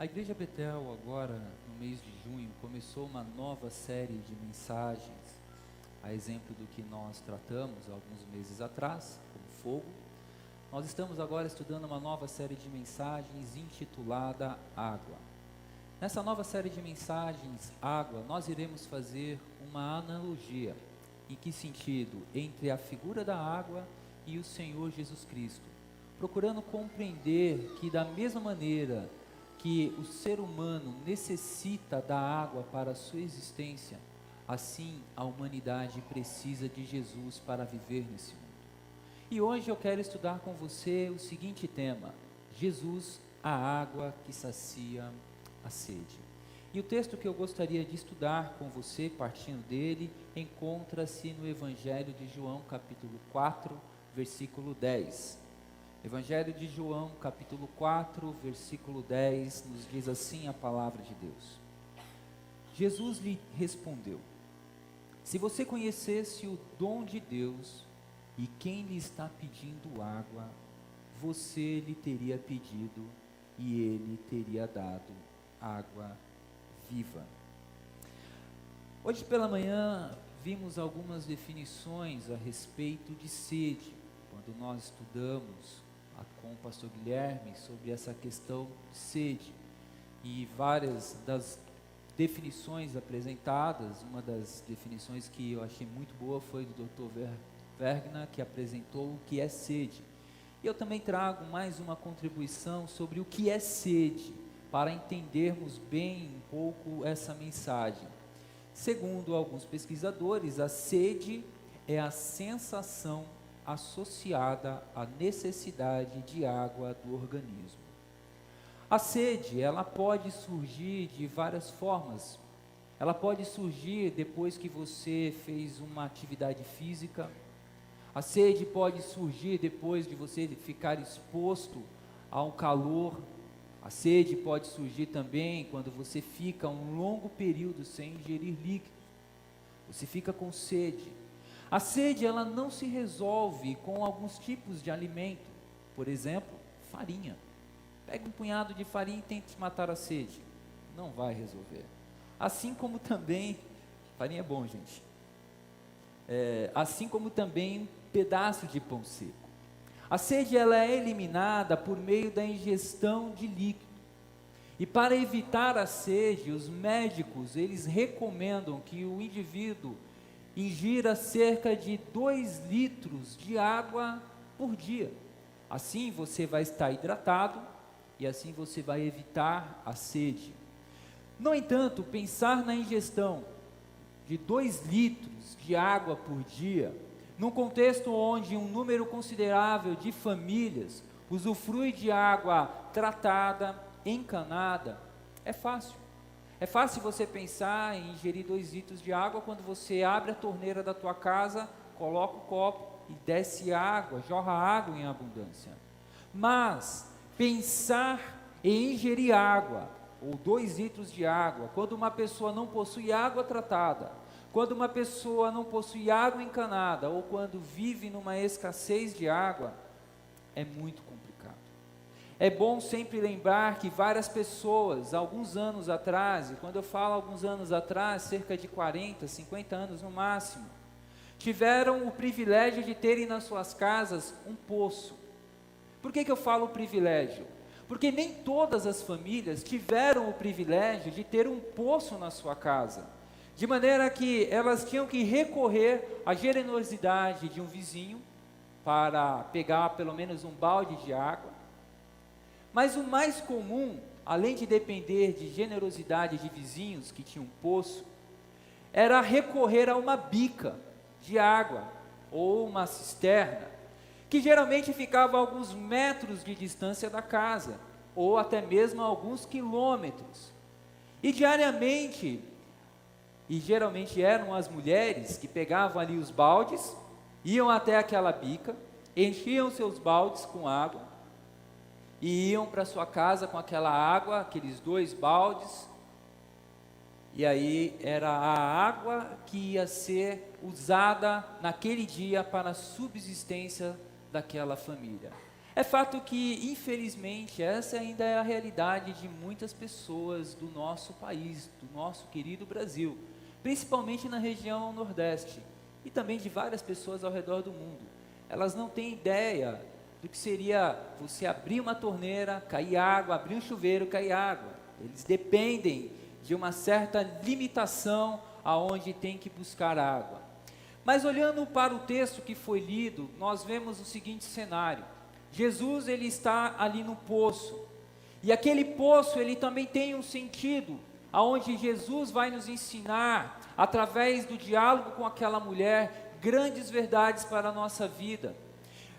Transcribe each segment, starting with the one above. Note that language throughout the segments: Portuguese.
A Igreja Betel, agora no mês de junho, começou uma nova série de mensagens, a exemplo do que nós tratamos alguns meses atrás, como fogo. Nós estamos agora estudando uma nova série de mensagens intitulada Água. Nessa nova série de mensagens, Água, nós iremos fazer uma analogia. Em que sentido? Entre a figura da água e o Senhor Jesus Cristo, procurando compreender que da mesma maneira que o ser humano necessita da água para a sua existência, assim a humanidade precisa de Jesus para viver nesse mundo. E hoje eu quero estudar com você o seguinte tema: Jesus, a água que sacia a sede. E o texto que eu gostaria de estudar com você, partindo dele, encontra-se no Evangelho de João, capítulo 4, versículo 10. Evangelho de João, capítulo 4, versículo 10, nos diz assim a palavra de Deus. Jesus lhe respondeu: se você conhecesse o dom de Deus e quem lhe está pedindo água, você lhe teria pedido e ele teria dado água viva. Hoje pela manhã vimos algumas definições a respeito de sede, quando nós estudamos com o pastor Guilherme sobre essa questão de sede, e várias das definições apresentadas. Uma das definições que eu achei muito boa foi do Dr. Vergna, que apresentou o que é sede. E eu também trago mais uma contribuição sobre o que é sede, para entendermos bem um pouco essa mensagem. Segundo alguns pesquisadores, a sede é a sensação associada à necessidade de água do organismo. A sede, ela pode surgir de várias formas. Ela pode surgir depois que você fez uma atividade física. A sede pode surgir depois de você ficar exposto a um calor. A sede pode surgir também quando você fica um longo período sem ingerir líquido. Você fica com sede. A sede, ela não se resolve com alguns tipos de alimento. Por exemplo, farinha. Pega um punhado de farinha e tente matar a sede. Não vai resolver. Assim como também, farinha é bom, gente. Assim como também um pedaço de pão seco. A sede, ela é eliminada por meio da ingestão de líquido. E para evitar a sede, os médicos, eles recomendam que o indivíduo ingira cerca de 2 litros de água por dia. Assim você vai estar hidratado e assim você vai evitar a sede. No entanto, pensar na ingestão de 2 litros de água por dia, num contexto onde um número considerável de famílias usufrui de água tratada, encanada, é fácil. É fácil você pensar em ingerir 2 litros de água quando você abre a torneira da tua casa, coloca o copo e desce água, jorra água em abundância. Mas pensar em ingerir água, ou 2 litros de água, quando uma pessoa não possui água tratada, quando uma pessoa não possui água encanada, ou quando vive numa escassez de água, é muito complicado. É bom sempre lembrar que várias pessoas, alguns anos atrás, e quando eu falo alguns anos atrás, cerca de 40, 50 anos no máximo, tiveram o privilégio de terem nas suas casas um poço. Por que eu falo privilégio? Porque nem todas as famílias tiveram o privilégio de ter um poço na sua casa, de maneira que elas tinham que recorrer à generosidade de um vizinho para pegar pelo menos um balde de água. Mas o mais comum, além de depender de generosidade de vizinhos que tinham poço, era recorrer a uma bica de água ou uma cisterna, que geralmente ficava a alguns metros de distância da casa, ou até mesmo a alguns quilômetros. E diariamente, e geralmente eram as mulheres que pegavam ali os baldes, iam até aquela bica, enchiam seus baldes com água, e iam para sua casa com aquela água, aqueles 2 baldes, e aí era a água que ia ser usada naquele dia para a subsistência daquela família. É fato que, infelizmente, essa ainda é a realidade de muitas pessoas do nosso país, do nosso querido Brasil, principalmente na região Nordeste, e também de várias pessoas ao redor do mundo. Elas não têm ideia do que seria você abrir uma torneira, cair água, abrir um chuveiro, cair água. Eles dependem de uma certa limitação aonde tem que buscar água. Mas olhando para o texto que foi lido, nós vemos o seguinte cenário. Jesus, ele está ali no poço, e aquele poço, ele também tem um sentido, aonde Jesus vai nos ensinar, através do diálogo com aquela mulher, grandes verdades para a nossa vida.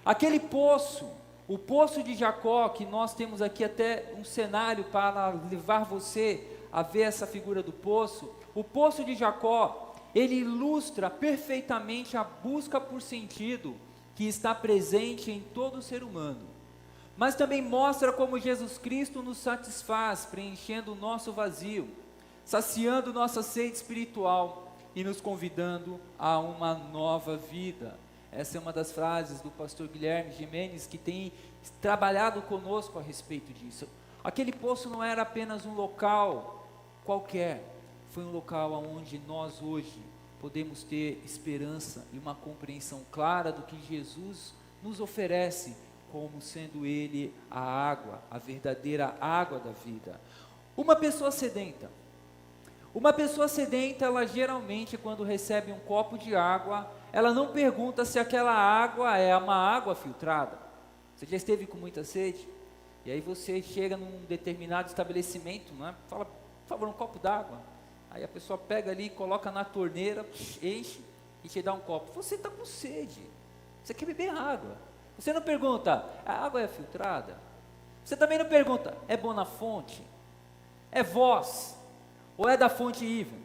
Aquele poço, o poço de Jacó, que nós temos aqui até um cenário para levar você a ver essa figura do poço, o poço de Jacó, ele ilustra perfeitamente a busca por sentido, que está presente em todo ser humano, mas também mostra como Jesus Cristo nos satisfaz, preenchendo o nosso vazio, saciando nossa sede espiritual e nos convidando a uma nova vida. Essa é uma das frases do pastor Guilherme Gimenez, que tem trabalhado conosco a respeito disso. Aquele poço não era apenas um local qualquer, foi um local onde nós hoje podemos ter esperança e uma compreensão clara do que Jesus nos oferece, como sendo Ele a água, a verdadeira água da vida. Uma pessoa sedenta, ela geralmente, quando recebe um copo de água, ela não pergunta se aquela água é uma água filtrada. Você já esteve com muita sede? E aí você chega num determinado estabelecimento, não é? Fala, por favor, um copo d'água. Aí a pessoa pega ali, coloca na torneira, enche e te dá um copo. Você está com sede, você quer beber água. Você não pergunta, a água é filtrada? Você também não pergunta, é boa na fonte? É Voz? Ou é da fonte Ivan?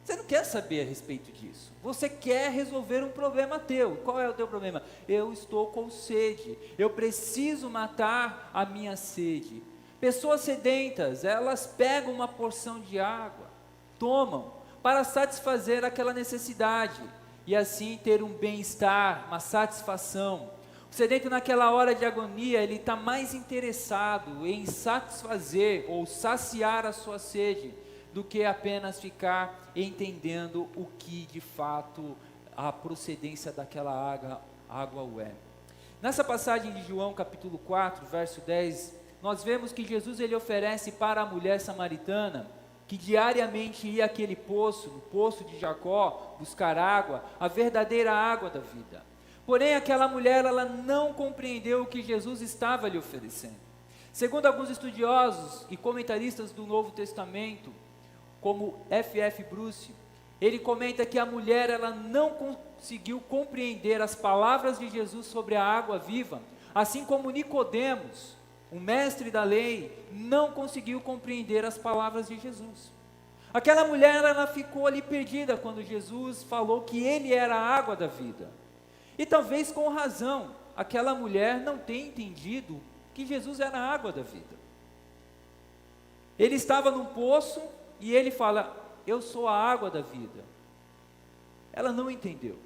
Você não quer saber a respeito disso. Você quer resolver um problema teu. Qual é o teu problema? Eu estou com sede, eu preciso matar a minha sede. Pessoas sedentas, elas pegam uma porção de água, tomam para satisfazer aquela necessidade e assim ter um bem-estar, uma satisfação. O sedento naquela hora de agonia, ele está mais interessado em satisfazer ou saciar a sua sede do que apenas ficar entendendo o que de fato a procedência daquela água é. Nessa passagem de João capítulo 4, verso 10, nós vemos que Jesus ele oferece para a mulher samaritana, que diariamente ia àquele poço, no poço de Jacó, buscar água, a verdadeira água da vida. Porém, aquela mulher, ela não compreendeu o que Jesus estava lhe oferecendo. Segundo alguns estudiosos e comentaristas do Novo Testamento, como F.F. Bruce, ele comenta que a mulher, ela não conseguiu compreender as palavras de Jesus sobre a água viva, assim como Nicodemos, o mestre da lei, não conseguiu compreender as palavras de Jesus. Aquela mulher, ela ficou ali perdida quando Jesus falou que Ele era a água da vida. E talvez com razão, aquela mulher não tenha entendido que Jesus era a água da vida. Ele estava num poço e Ele fala, eu sou a água da vida. Ela não entendeu.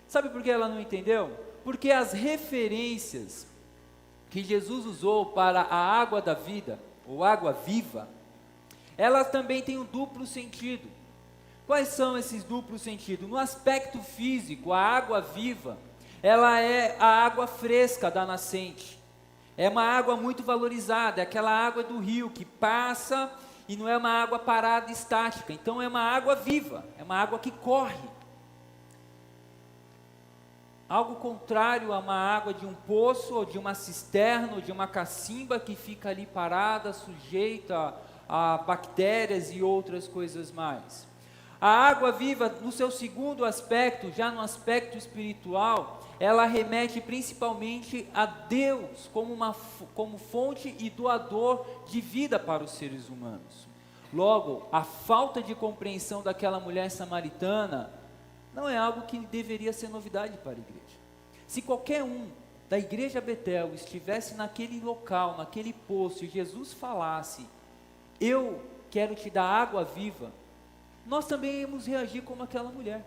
Sabe por que ela não entendeu? Porque as referências que Jesus usou para a água da vida, ou água viva, elas também têm um duplo sentido. Quais são esses duplos sentidos? No aspecto físico, a água viva, ela é a água fresca da nascente. É uma água muito valorizada, é aquela água do rio que passa e não é uma água parada estática. Então é uma água viva, é uma água que corre. Algo contrário a uma água de um poço, ou de uma cisterna, ou de uma cacimba que fica ali parada, sujeita a bactérias e outras coisas mais. A água viva, no seu segundo aspecto, já no aspecto espiritual, ela remete principalmente a Deus como fonte e doador de vida para os seres humanos. Logo, a falta de compreensão daquela mulher samaritana não é algo que deveria ser novidade para a igreja. Se qualquer um da igreja Betel estivesse naquele local, naquele poço, e Jesus falasse, eu quero te dar água viva, nós também íamos reagir como aquela mulher.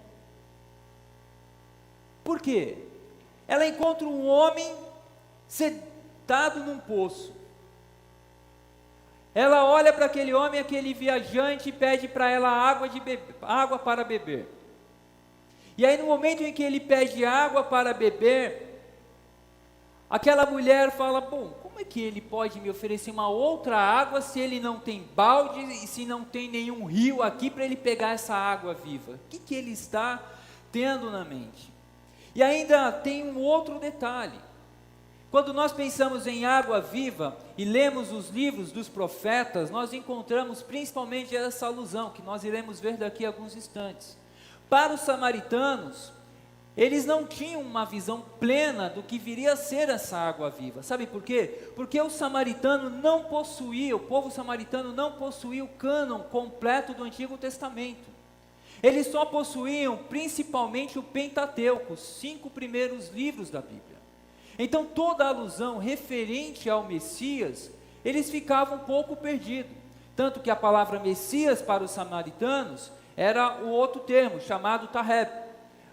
Por quê? Ela encontra um homem sentado num poço. Ela olha para aquele homem, aquele viajante, e pede para ela água para beber. E aí no momento em que ele pede água para beber, aquela mulher fala, bom, como é que ele pode me oferecer uma outra água se ele não tem balde e se não tem nenhum rio aqui para ele pegar essa água viva? O que ele está tendo na mente? E ainda tem um outro detalhe. Quando nós pensamos em água viva e lemos os livros dos profetas, nós encontramos principalmente essa alusão, que nós iremos ver daqui a alguns instantes. Para os samaritanos, eles não tinham uma visão plena do que viria a ser essa água viva. Sabe por quê? Porque o povo samaritano não possuía o cânon completo do Antigo Testamento. Eles só possuíam principalmente o Pentateuco, os 5 primeiros livros da Bíblia. Então toda alusão referente ao Messias, eles ficavam um pouco perdidos. Tanto que a palavra Messias para os samaritanos era o outro termo, chamado Taheb,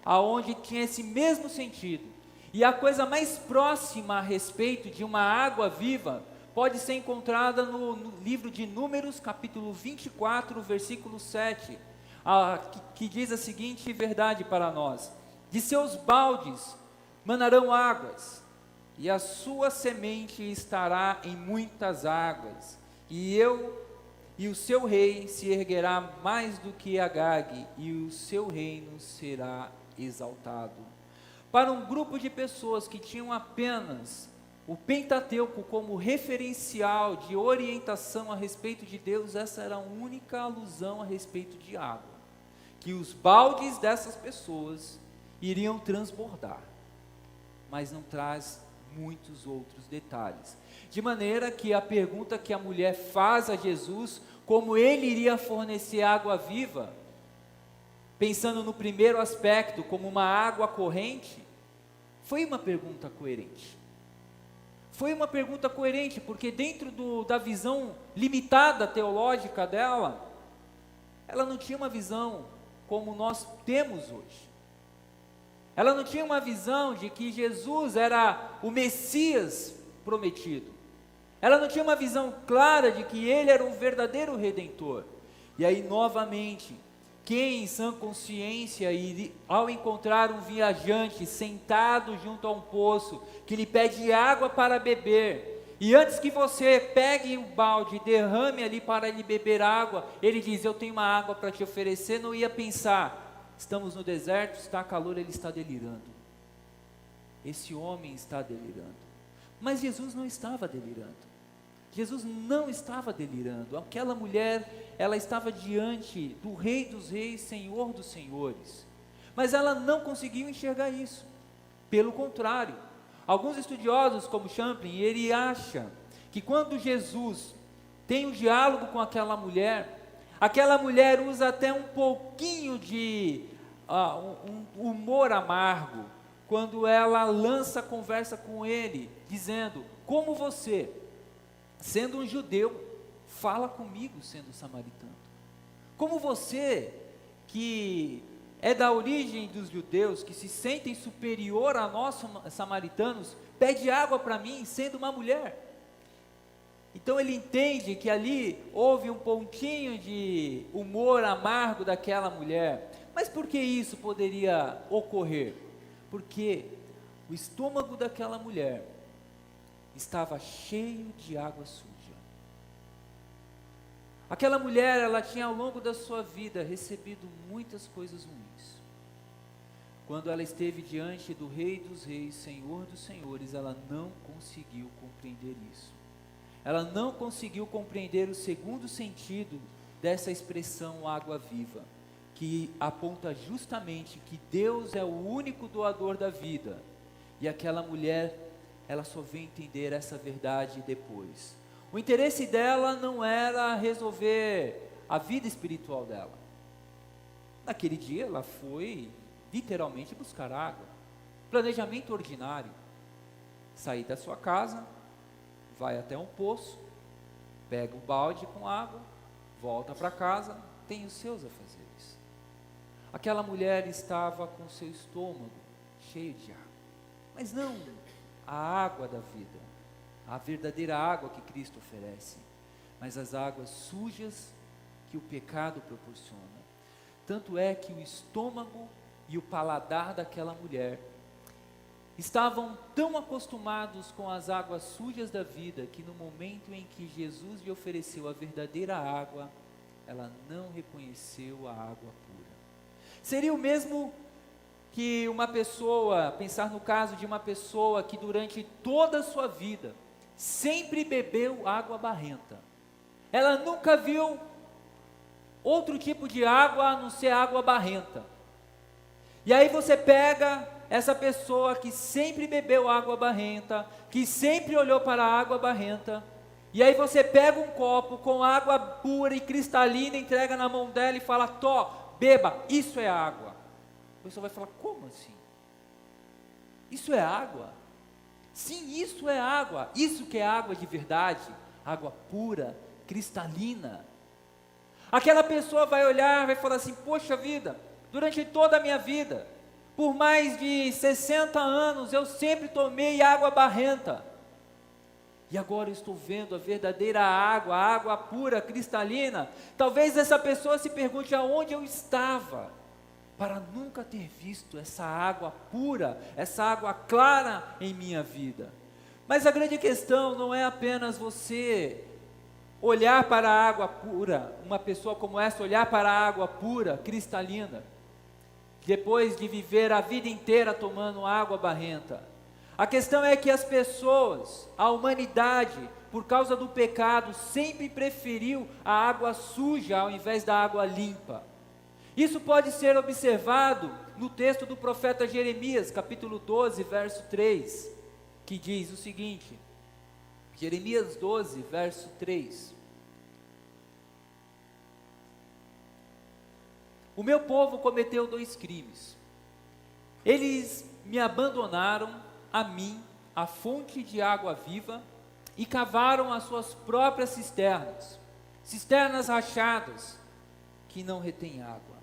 aonde tinha esse mesmo sentido. E a coisa mais próxima a respeito de uma água viva pode ser encontrada no livro de Números, capítulo 24, versículo 7, que diz a seguinte verdade para nós: de seus baldes manarão águas, e a sua semente estará em muitas águas, e o seu rei se erguerá mais do que Agag, e o seu reino será exaltado. Para um grupo de pessoas que tinham apenas o Pentateuco como referencial de orientação a respeito de Deus, essa era a única alusão a respeito de água, que os baldes dessas pessoas iriam transbordar, mas não traz muitos outros detalhes, de maneira que a pergunta que a mulher faz a Jesus, como ele iria fornecer água viva, pensando no primeiro aspecto, como uma água corrente, foi uma pergunta coerente. Foi uma pergunta coerente, porque dentro da visão limitada teológica dela, ela não tinha uma visão como nós temos hoje. Ela não tinha uma visão de que Jesus era o Messias prometido. Ela não tinha uma visão clara de que ele era o verdadeiro Redentor. E aí, novamente, quem em sã consciência, ao encontrar um viajante sentado junto a um poço, que lhe pede água para beber, e antes que você pegue o balde e derrame ali para lhe beber água, ele diz, eu tenho uma água para te oferecer, não ia pensar, estamos no deserto, está calor, ele está delirando. Esse homem está delirando. Mas Jesus não estava delirando. Jesus não estava delirando. Aquela mulher, ela estava diante do Rei dos Reis, Senhor dos Senhores. Mas ela não conseguiu enxergar isso. Pelo contrário, alguns estudiosos, como Champlin, ele acha que quando Jesus tem um diálogo com aquela mulher usa até um pouquinho de um humor amargo, quando ela lança a conversa com ele, dizendo, como você, sendo um judeu, fala comigo sendo samaritano? Como você, que é da origem dos judeus, que se sentem superior a nós samaritanos, pede água para mim sendo uma mulher? Então ele entende que ali houve um pontinho de humor amargo daquela mulher. Mas por que isso poderia ocorrer? Porque o estômago daquela mulher estava cheio de água suja. Aquela mulher, ela tinha ao longo da sua vida recebido muitas coisas ruins. Quando ela esteve diante do Rei dos Reis, Senhor dos Senhores, ela não conseguiu compreender isso. Ela não conseguiu compreender o segundo sentido dessa expressão água viva, que aponta justamente que Deus é o único doador da vida. E aquela mulher, ela só veio entender essa verdade depois. O interesse dela não era resolver a vida espiritual dela. Naquele dia ela foi literalmente buscar água. Planejamento ordinário. Sair da sua casa, vai até um poço, pega o balde com água, volta para casa, tem os seus afazeres. Aquela mulher estava com seu estômago cheio de água, mas não a água da vida, a verdadeira água que Cristo oferece, mas as águas sujas que o pecado proporciona. Tanto é que o estômago e o paladar daquela mulher estavam tão acostumados com as águas sujas da vida, que no momento em que Jesus lhe ofereceu a verdadeira água, ela não reconheceu a água pura. Seria o mesmo que uma pessoa, pensar no caso de uma pessoa que durante toda a sua vida sempre bebeu água barrenta. Ela nunca viu outro tipo de água a não ser água barrenta. E aí você pega essa pessoa que sempre bebeu água barrenta, que sempre olhou para a água barrenta, e aí você pega um copo com água pura e cristalina, entrega na mão dela e fala: Tó, beba, isso é água. A pessoa vai falar: como assim? Isso é água? Sim, isso é água. Isso que é água de verdade, água pura, cristalina. Aquela pessoa vai olhar, vai falar assim: poxa vida, durante toda a minha vida, por mais de 60 anos, eu sempre tomei água barrenta. E agora eu estou vendo a verdadeira água, a água pura, cristalina. Talvez essa pessoa se pergunte aonde eu estava, para nunca ter visto essa água pura, essa água clara em minha vida. Mas a grande questão não é apenas você olhar para a água pura, uma pessoa como essa olhar para a água pura, cristalina, depois de viver a vida inteira tomando água barrenta. A questão é que as pessoas, a humanidade, por causa do pecado, sempre preferiu a água suja ao invés da água limpa. Isso pode ser observado no texto do profeta Jeremias, capítulo 12, verso 3, que diz o seguinte, Jeremias 12, verso 3. O meu povo cometeu 2 crimes. Eles me abandonaram a mim, a fonte de água viva, e cavaram as suas próprias cisternas, cisternas rachadas, que não retêm água.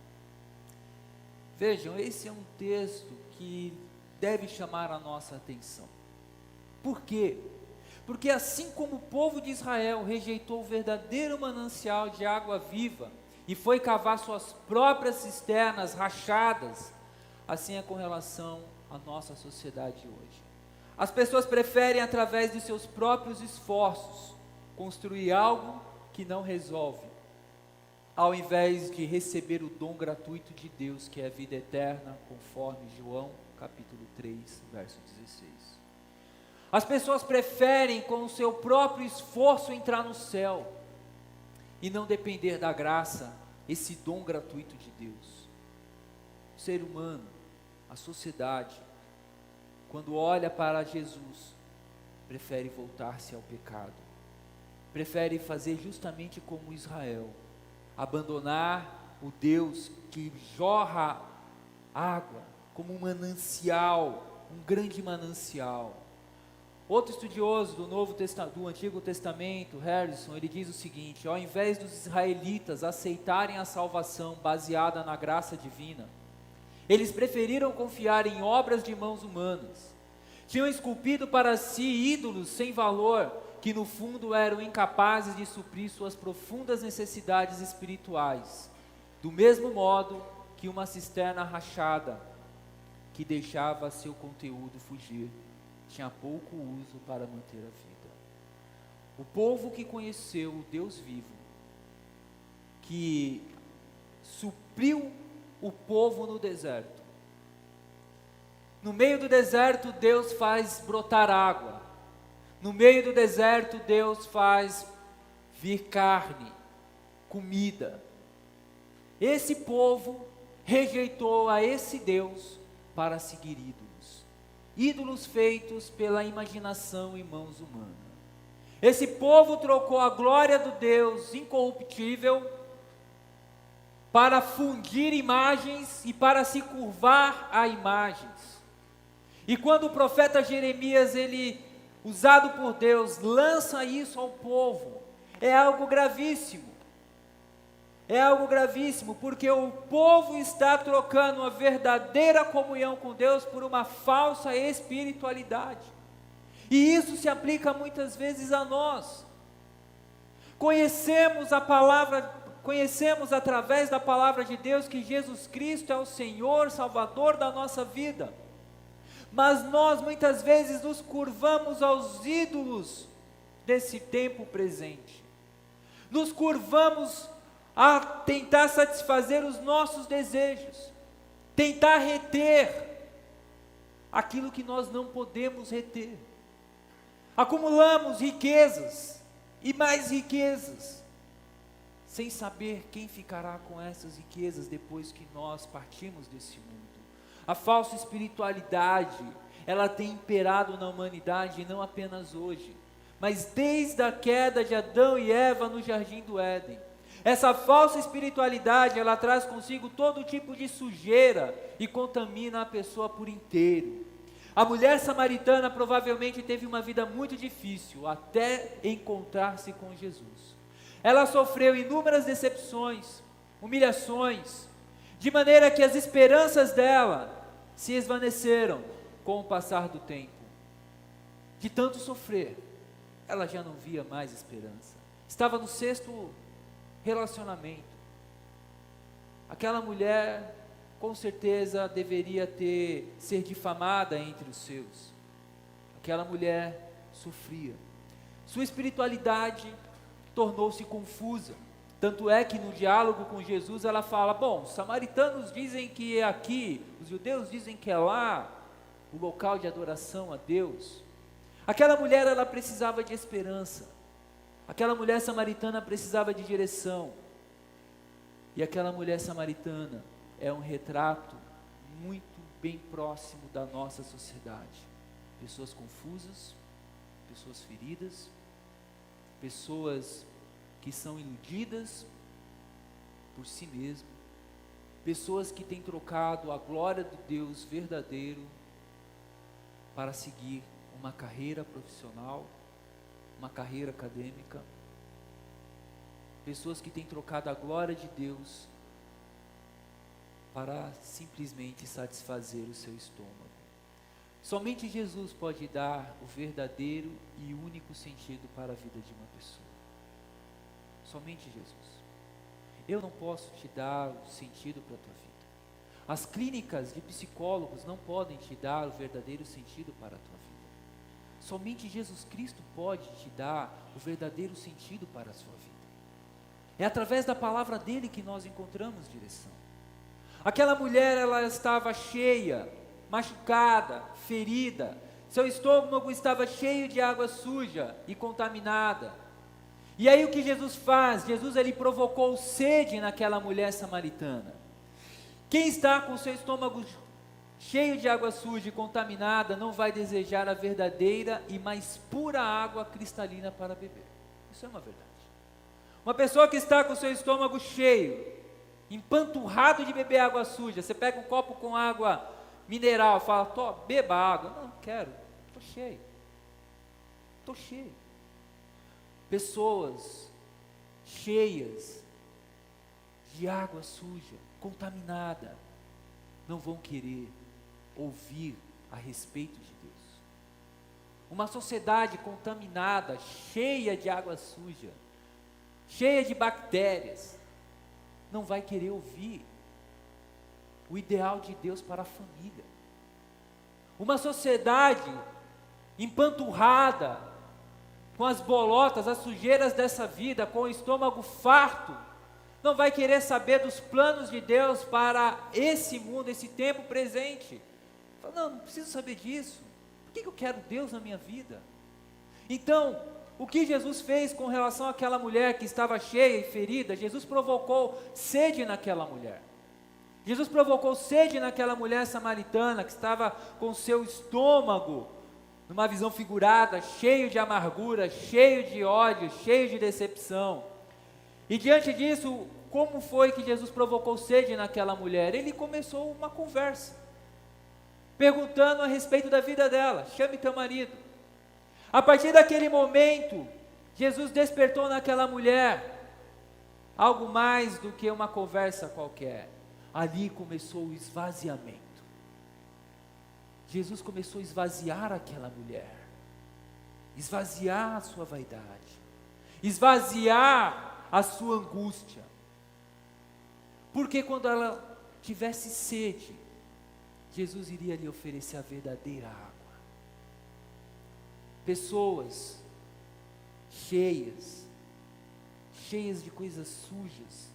Vejam, esse é um texto que deve chamar a nossa atenção. Por quê? Porque assim como o povo de Israel rejeitou o verdadeiro manancial de água viva, e foi cavar suas próprias cisternas rachadas, assim é com relação à nossa sociedade hoje. As pessoas preferem, através de seus próprios esforços, construir algo que não resolve, ao invés de receber o dom gratuito de Deus, que é a vida eterna, conforme João capítulo 3, verso 16. As pessoas preferem, com o seu próprio esforço, entrar no céu, e não depender da graça, esse dom gratuito de Deus. O ser humano, a sociedade, quando olha para Jesus, prefere voltar-se ao pecado, prefere fazer justamente como Israel, abandonar o Deus que jorra água, como um manancial, um grande manancial. Outro estudioso do Antigo Testamento, Harrison, ele diz o seguinte: ao invés dos israelitas aceitarem a salvação baseada na graça divina, eles preferiram confiar em obras de mãos humanas. Tinham esculpido para si ídolos sem valor, que no fundo eram incapazes de suprir suas profundas necessidades espirituais, do mesmo modo que uma cisterna rachada, que deixava seu conteúdo fugir, tinha pouco uso para manter a vida. O povo que conheceu o Deus vivo, que supriu o povo no deserto. No meio do deserto, Deus faz brotar água. No meio do deserto, Deus faz vir carne, comida. Esse povo rejeitou a esse Deus para seguir ídolos. Ídolos feitos pela imaginação e mãos humanas. Esse povo trocou a glória do Deus incorruptível para fundir imagens e para se curvar a imagens. E quando o profeta Jeremias, ele, usado por Deus, lança isso ao povo, é algo gravíssimo. É algo gravíssimo, porque o povo está trocando a verdadeira comunhão com Deus por uma falsa espiritualidade. E isso se aplica muitas vezes a nós. Conhecemos a palavra, conhecemos através da palavra de Deus que Jesus Cristo é o Senhor, Salvador da nossa vida. Mas nós muitas vezes nos curvamos aos ídolos desse tempo presente. Nos curvamos a tentar satisfazer os nossos desejos, tentar reter aquilo que nós não podemos reter. Acumulamos riquezas e mais riquezas, sem saber quem ficará com essas riquezas depois que nós partimos desse mundo. A falsa espiritualidade, ela tem imperado na humanidade, não apenas hoje, mas desde a queda de Adão e Eva no Jardim do Éden. Essa falsa espiritualidade, ela traz consigo todo tipo de sujeira e contamina a pessoa por inteiro. A mulher samaritana provavelmente teve uma vida muito difícil, até encontrar-se com Jesus. Ela sofreu inúmeras decepções, humilhações, de maneira que as esperanças dela se esvaneceram com o passar do tempo. De tanto sofrer, ela já não via mais esperança. Estava no 6º relacionamento. Aquela mulher, com certeza, deveria ser difamada entre os seus. Aquela mulher sofria. Sua espiritualidade tornou-se confusa. Tanto é que no diálogo com Jesus ela fala: bom, os samaritanos dizem que é aqui, os judeus dizem que é lá, o local de adoração a Deus. Aquela mulher, ela precisava de esperança. Aquela mulher samaritana precisava de direção. E aquela mulher samaritana é um retrato muito bem próximo da nossa sociedade. Pessoas confusas, pessoas feridas, pessoas que são iludidas por si mesmo, pessoas que têm trocado a glória do Deus verdadeiro para seguir uma carreira profissional, uma carreira acadêmica, pessoas que têm trocado a glória de Deus para simplesmente satisfazer o seu estômago. Somente Jesus pode dar o verdadeiro e único sentido para a vida de uma pessoa. Somente Jesus. Eu não posso te dar o sentido para a tua vida. As clínicas de psicólogos não podem te dar o verdadeiro sentido para a tua vida. Somente Jesus Cristo pode te dar o verdadeiro sentido para a sua vida. É através da palavra dele que nós encontramos direção. Aquela mulher, ela estava cheia, machucada, ferida. Seu estômago estava cheio de água suja e contaminada. E aí o que Jesus faz? Jesus, ele provocou sede naquela mulher samaritana. Quem está com seu estômago cheio de água suja e contaminada não vai desejar a verdadeira e mais pura água cristalina para beber. Isso é uma verdade. Uma pessoa que está com seu estômago cheio, empanturrado de beber água suja, você pega um copo com água mineral, fala: beba água. Não quero, estou cheio. Estou cheio. Pessoas cheias de água suja, contaminada, não vão querer ouvir a respeito de Deus. Uma sociedade contaminada, cheia de água suja, cheia de bactérias, não vai querer ouvir o ideal de Deus para a família. Uma sociedade empanturrada, com as bolotas, as sujeiras dessa vida, com o estômago farto, não vai querer saber dos planos de Deus para esse mundo, esse tempo presente. Fala: não preciso saber disso. Por que eu quero Deus na minha vida? Então, o que Jesus fez com relação àquela mulher que estava cheia e ferida? Jesus provocou sede naquela mulher. Jesus provocou sede naquela mulher samaritana que estava com seu estômago, numa visão figurada, cheio de amargura, cheio de ódio, cheio de decepção. E diante disso, como foi que Jesus provocou sede naquela mulher? Ele começou uma conversa, perguntando a respeito da vida dela: chame teu marido. A partir daquele momento, Jesus despertou naquela mulher algo mais do que uma conversa qualquer. Ali começou o esvaziamento. Jesus começou a esvaziar aquela mulher. esvaziar a sua vaidade, esvaziar a sua angústia. Porque quando ela tivesse sede, Jesus iria lhe oferecer a verdadeira água. Pessoas cheias de coisas sujas,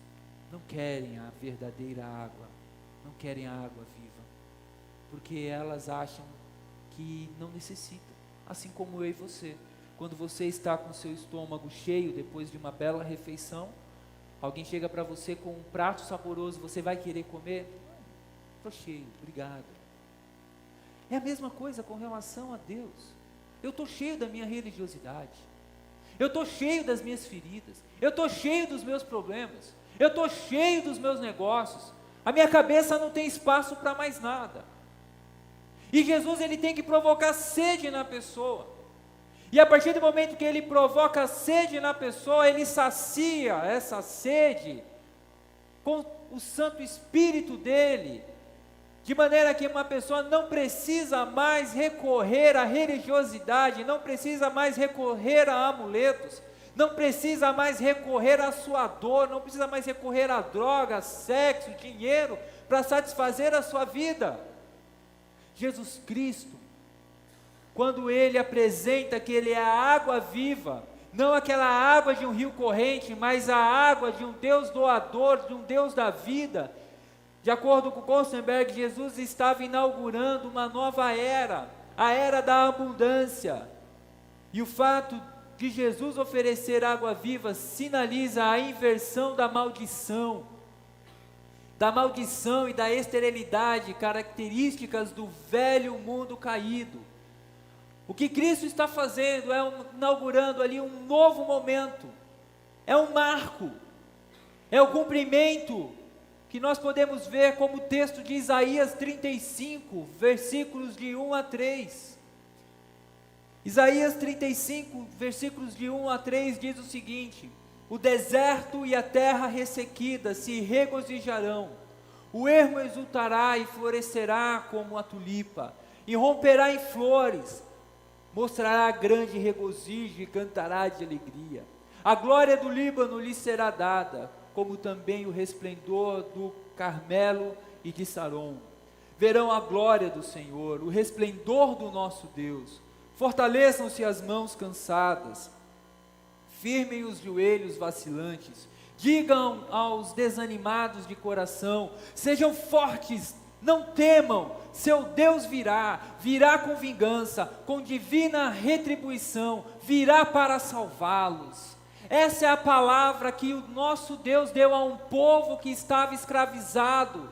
não querem a verdadeira água, não querem a água viva, porque elas acham que não necessitam, assim como eu e você. Quando você está com seu estômago cheio, depois de uma bela refeição, alguém chega para você com um prato saboroso, você vai querer comer? Estou cheio, obrigado. É a mesma coisa com relação a Deus. Eu estou cheio da minha religiosidade, eu estou cheio das minhas feridas, eu estou cheio dos meus problemas, eu estou cheio dos meus negócios, a minha cabeça não tem espaço para mais nada. E Jesus, ele tem que provocar sede na pessoa, e a partir do momento que ele provoca sede na pessoa, ele sacia essa sede com o Santo Espírito dele, de maneira que uma pessoa não precisa mais recorrer à religiosidade, não precisa mais recorrer a amuletos, não precisa mais recorrer à sua dor, não precisa mais recorrer a drogas, sexo, dinheiro, para satisfazer a sua vida. Jesus Cristo, quando Ele apresenta que Ele é a água viva, não aquela água de um rio corrente, mas a água de um Deus doador, de um Deus da vida. De acordo com Konstenberg, Jesus estava inaugurando uma nova era, a era da abundância. E o fato de Jesus oferecer água viva sinaliza a inversão da maldição e da esterilidade, características do velho mundo caído. O que Cristo está fazendo é inaugurando ali um novo momento, é um marco, é o cumprimento que nós podemos ver como o texto de Isaías 35, versículos de 1 a 3. Isaías 35, versículos de 1 a 3 diz o seguinte: o deserto e a terra ressequida se regozijarão, o ermo exultará e florescerá como a tulipa, e romperá em flores, mostrará grande regozijo e cantará de alegria. A glória do Líbano lhe será dada, como também o resplendor do Carmelo e de Saron. Verão a glória do Senhor, o resplendor do nosso Deus. Fortaleçam-se as mãos cansadas, firmem os joelhos vacilantes, digam aos desanimados de coração: sejam fortes, não temam, seu Deus virá com vingança, com divina retribuição, virá para salvá-los. Essa é a palavra que o nosso Deus deu a um povo que estava escravizado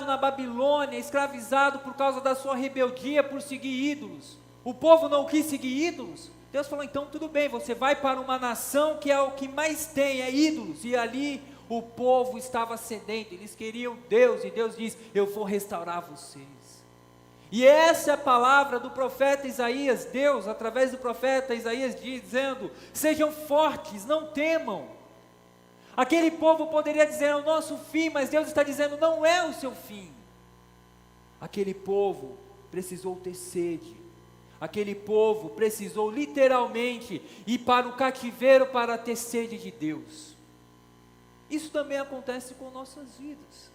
na Babilônia, escravizado por causa da sua rebeldia por seguir ídolos. O povo não quis seguir ídolos. Deus falou: então tudo bem, você vai para uma nação que é o que mais tem, é ídolos. E ali o povo estava sedento, eles queriam Deus, e Deus diz: eu vou restaurar vocês. E essa é a palavra do profeta Isaías, Deus através do profeta Isaías dizendo: sejam fortes, não temam. Aquele povo poderia dizer: é o nosso fim, mas Deus está dizendo: não é o seu fim. Aquele povo precisou ter sede, aquele povo precisou literalmente ir para o cativeiro para ter sede de Deus. Isso também acontece com nossas vidas,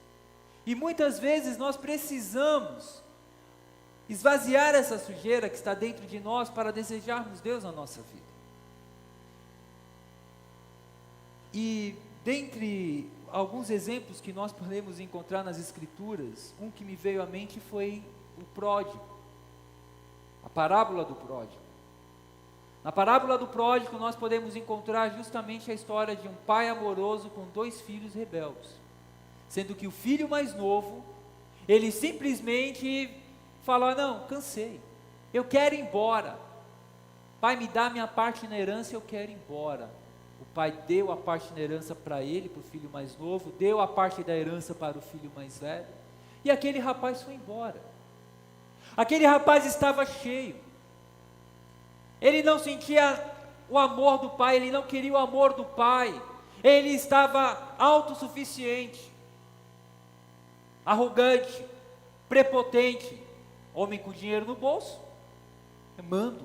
e muitas vezes nós precisamos esvaziar essa sujeira que está dentro de nós para desejarmos Deus na nossa vida. E dentre alguns exemplos que nós podemos encontrar nas Escrituras, um que me veio à mente foi o pródigo, a parábola do pródigo. Na parábola do pródigo nós podemos encontrar justamente a história de um pai amoroso com 2 filhos rebeldes, sendo que o filho mais novo, ele simplesmente falou: não, cansei, eu quero ir embora, pai, me dá minha parte na herança, eu quero ir embora. O pai deu a parte da herança para ele, para o filho mais novo, deu a parte da herança para o filho mais velho, e aquele rapaz foi embora. Aquele rapaz estava cheio, ele não sentia o amor do pai, ele não queria o amor do pai, ele estava autossuficiente, arrogante, prepotente, homem com dinheiro no bolso, mando,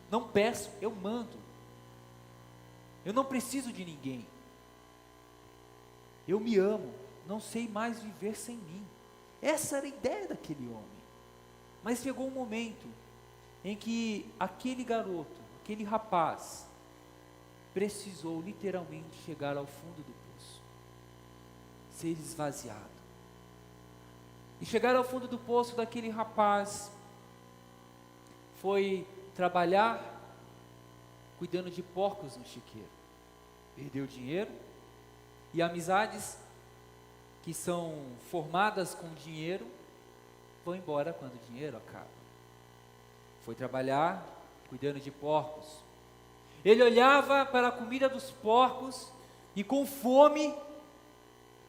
não peço, eu mando. Eu não preciso de ninguém. Eu me amo, não sei mais viver sem mim. Essa era a ideia daquele homem. Mas chegou um momento em que aquele garoto, aquele rapaz, precisou literalmente chegar ao fundo do poço, ser esvaziado. E chegar ao fundo do poço daquele rapaz foi trabalhar cuidando de porcos no chiqueiro. Perdeu dinheiro e amizades que são formadas com dinheiro vão embora quando o dinheiro acaba. Foi trabalhar cuidando de porcos. Ele olhava para a comida dos porcos e com fome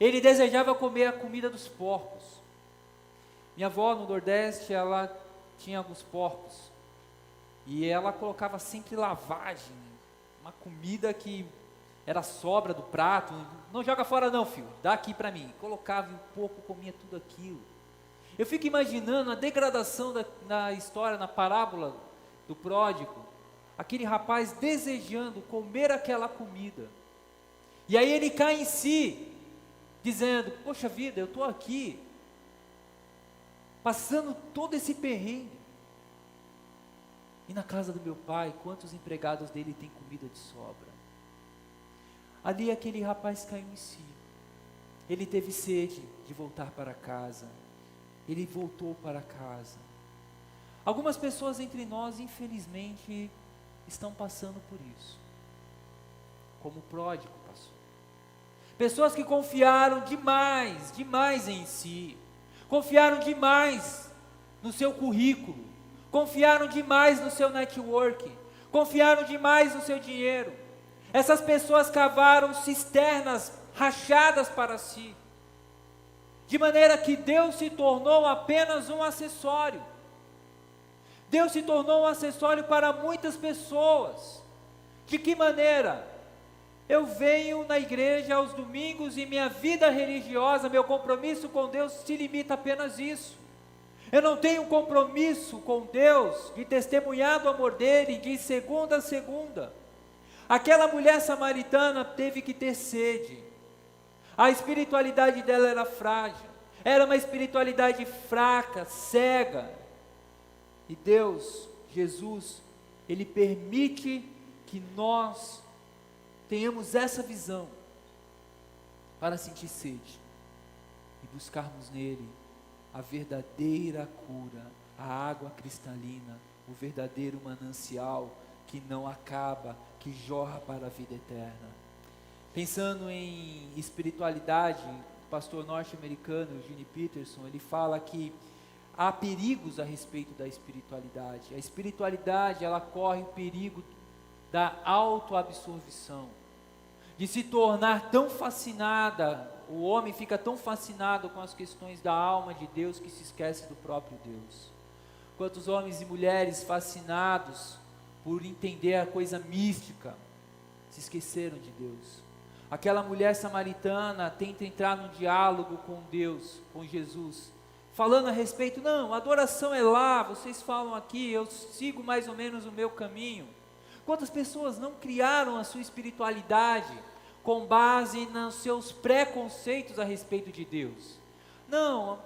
ele desejava comer a comida dos porcos. Minha avó no Nordeste, ela tinha alguns porcos e ela colocava sempre lavagem, uma comida que era sobra do prato. Não joga fora não, filho, dá aqui para mim. Colocava um pouco, comia tudo aquilo. Eu fico imaginando a degradação na história, na parábola do pródigo, aquele rapaz desejando comer aquela comida. E aí ele cai em si, dizendo: poxa vida, eu estou aqui, passando todo esse perrengue. E na casa do meu pai, quantos empregados dele têm comida de sobra? Ali aquele rapaz caiu em si. Ele teve sede de voltar para casa. Ele voltou para casa. Algumas pessoas entre nós, infelizmente, estão passando por isso. Como o pródigo passou. Pessoas que confiaram demais em si. Confiaram demais no seu currículo. Confiaram demais no seu network. Confiaram demais no seu dinheiro. Essas pessoas cavaram cisternas rachadas para si. De maneira que Deus se tornou apenas um acessório. Deus se tornou um acessório para muitas pessoas. De que maneira? Eu venho na igreja aos domingos e minha vida religiosa, meu compromisso com Deus se limita apenas isso. Eu não tenho um compromisso com Deus de testemunhar do amor dele de segunda a segunda. Aquela mulher samaritana teve que ter sede. A espiritualidade dela era frágil. Era uma espiritualidade fraca, cega. E Deus, Jesus, Ele permite que nós tenhamos essa visão para sentir sede e buscarmos nele a verdadeira cura, a água cristalina, o verdadeiro manancial que não acaba, que jorra para a vida eterna. Pensando em espiritualidade, o pastor norte-americano Eugene Peterson, ele fala que há perigos a respeito da espiritualidade. A espiritualidade, ela corre o perigo da autoabsorvição, de se tornar tão fascinada, o homem fica tão fascinado com as questões da alma de Deus que se esquece do próprio Deus. Quantos homens e mulheres fascinados por entender a coisa mística, se esqueceram de Deus. Aquela mulher samaritana tenta entrar num diálogo com Deus, com Jesus, falando a respeito, não, a adoração é lá, vocês falam aqui, eu sigo mais ou menos o meu caminho. Quantas pessoas não criaram a sua espiritualidade com base nos seus preconceitos a respeito de Deus? Não,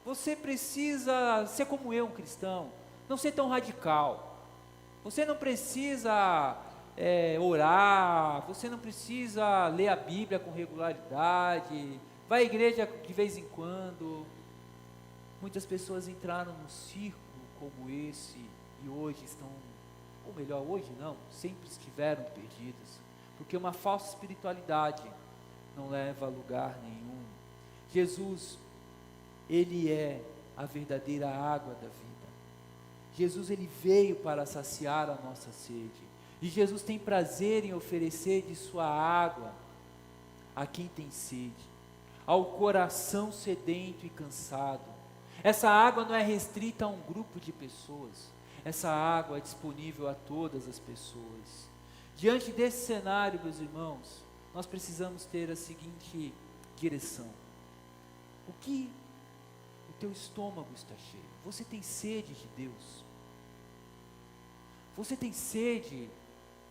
você precisa ser como eu, um cristão, não ser tão radical. Você não precisa orar, você não precisa ler a Bíblia com regularidade, vai à igreja de vez em quando. Muitas pessoas entraram num círculo como esse e hoje estão, ou melhor, hoje não, sempre estiveram perdidas, porque uma falsa espiritualidade não leva a lugar nenhum. Jesus, Ele é a verdadeira água da vida. Jesus, Ele veio para saciar a nossa sede. E Jesus tem prazer em oferecer de sua água a quem tem sede, ao coração sedento e cansado. Essa água não é restrita a um grupo de pessoas. Essa água é disponível a todas as pessoas. Diante desse cenário, meus irmãos, nós precisamos ter a seguinte direção. O que o teu estômago está cheio? Você tem sede de Deus? Você tem sede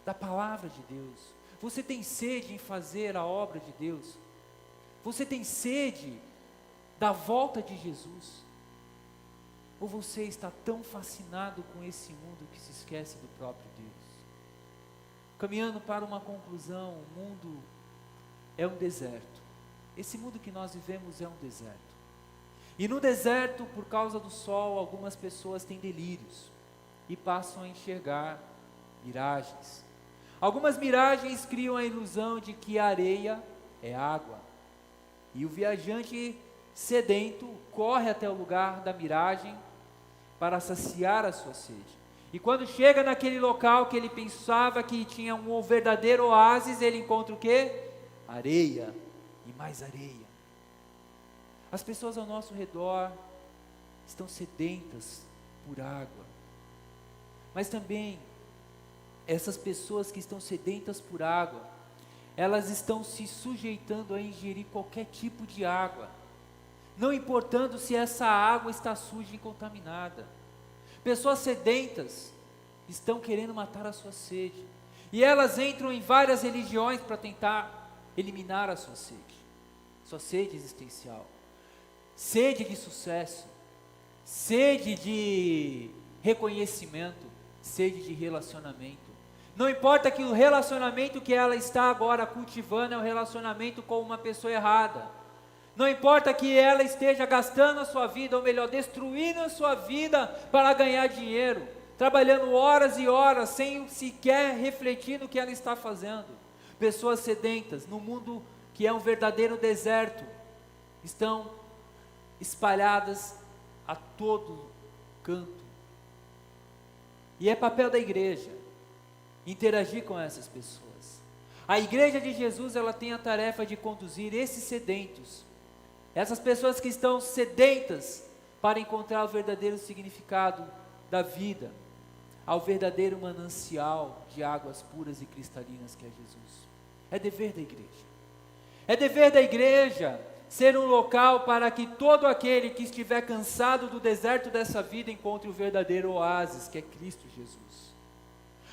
da palavra de Deus? Você tem sede em fazer a obra de Deus? Você tem sede da volta de Jesus? Ou você está tão fascinado com esse mundo que se esquece do próprio Deus? Caminhando para uma conclusão, o mundo é um deserto. Esse mundo que nós vivemos é um deserto. E no deserto, por causa do sol, algumas pessoas têm delírios e passam a enxergar miragens. Algumas miragens criam a ilusão de que a areia é água. E o viajante sedento corre até o lugar da miragem para saciar a sua sede. E quando chega naquele local que ele pensava que tinha um verdadeiro oásis, ele encontra o quê? Areia e mais areia. As pessoas ao nosso redor estão sedentas por água. Mas também, essas pessoas que estão sedentas por água, elas estão se sujeitando a ingerir qualquer tipo de água, não importando se essa água está suja e contaminada. Pessoas sedentas estão querendo matar a sua sede, e elas entram em várias religiões para tentar eliminar a sua sede existencial, sede de sucesso, sede de reconhecimento, sede de relacionamento. Não importa que o relacionamento que ela está agora cultivando é um relacionamento com uma pessoa errada. Não importa que ela esteja gastando a sua vida, ou melhor, destruindo a sua vida para ganhar dinheiro, trabalhando horas e horas, sem sequer refletir no que ela está fazendo. Pessoas sedentas, no mundo que é um verdadeiro deserto, estão espalhadas a todo canto. E é papel da igreja interagir com essas pessoas. A igreja de Jesus, ela tem a tarefa de conduzir esses sedentos, essas pessoas que estão sedentas para encontrar o verdadeiro significado da vida, ao verdadeiro manancial de águas puras e cristalinas que é Jesus. É dever da igreja. É dever da igreja ser um local para que todo aquele que estiver cansado do deserto dessa vida encontre o verdadeiro oásis, que é Cristo Jesus.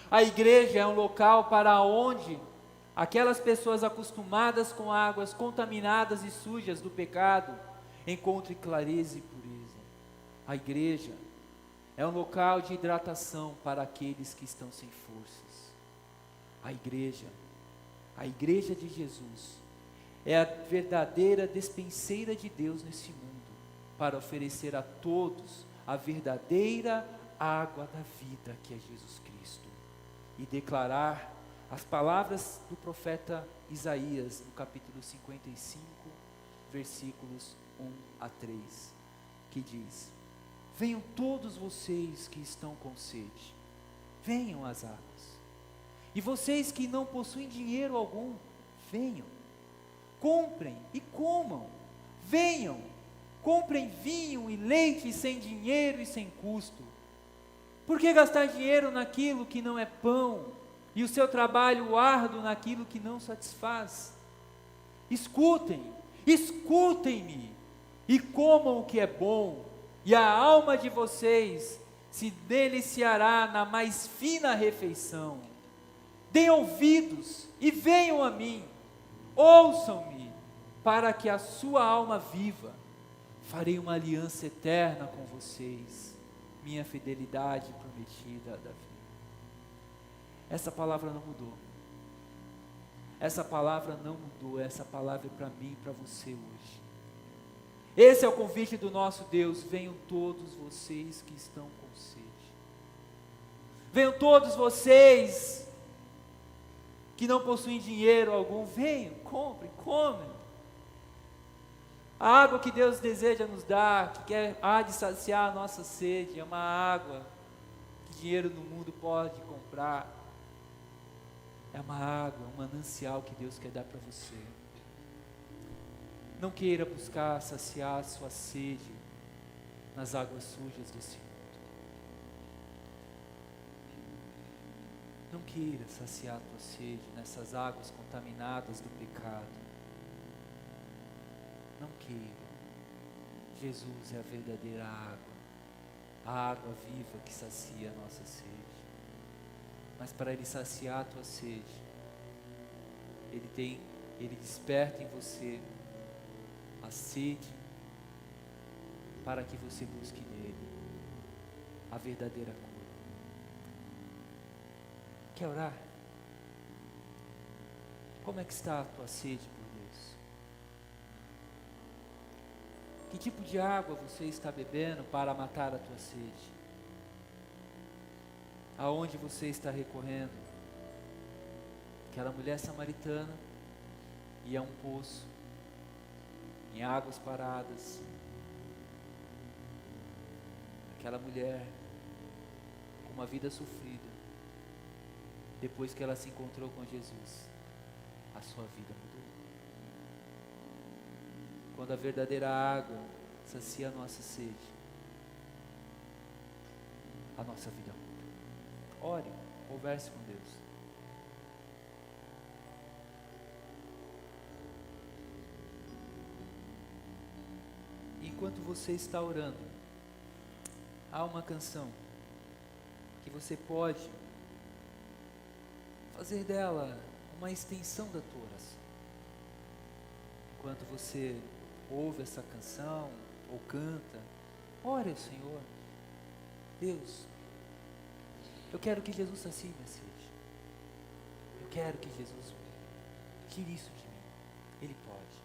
A igreja é um local para onde aquelas pessoas acostumadas com águas contaminadas e sujas do pecado encontrem clareza e pureza. A igreja é um local de hidratação para aqueles que estão sem forças. A igreja de Jesus é a verdadeira despenseira de Deus nesse mundo, para oferecer a todos a verdadeira água da vida, que é Jesus Cristo, e declarar as palavras do profeta Isaías, no capítulo 55, versículos 1 a 3, que diz: venham todos vocês que estão com sede, venham às águas, e vocês que não possuem dinheiro algum, venham, comprem e comam, venham, comprem vinho e leite sem dinheiro e sem custo. Por que gastar dinheiro naquilo que não é pão, e o seu trabalho árduo naquilo que não satisfaz? Escutem-me, e comam o que é bom, e a alma de vocês se deliciará na mais fina refeição. Deem ouvidos e venham a mim, ouçam-me, para que a sua alma viva. Farei uma aliança eterna com vocês, minha fidelidade prometida a Davi. Essa palavra não mudou. Essa palavra não mudou. Essa palavra é para mim e para você hoje. Esse é o convite do nosso Deus: venham todos vocês que estão com sede. Venham todos vocês que não possuem dinheiro algum, venham, comprem, comem. A água que Deus deseja nos dar, que há de saciar a nossa sede, é uma água que dinheiro no mundo pode comprar. É uma água, um manancial que Deus quer dar para você. Não queira buscar saciar a sua sede nas águas sujas desse mundo. Não queira saciar a tua sede nessas águas contaminadas do pecado. Não queira. Jesus é a verdadeira água, a água viva que sacia a nossa sede. mas para Ele saciar a tua sede, Ele desperta em você a sede para que você busque nele a verdadeira cura. Quer orar? Como é que está a tua sede por Deus? Que tipo de água você está bebendo para matar a tua sede? Aonde você está recorrendo? Aquela mulher samaritana ia a um poço, em águas paradas. Aquela mulher com uma vida sofrida, depois que ela se encontrou com Jesus, a sua vida mudou. Quando a verdadeira água sacia a nossa sede, a nossa vida muda. Ore, converse com Deus. Enquanto você está orando, há uma canção que você pode fazer dela uma extensão da tua oração. Enquanto você ouve essa canção ou canta, ore ao Senhor. Deus, eu quero que Jesus sacie minha sede. Eu quero que Jesus tire isso de mim. Ele pode.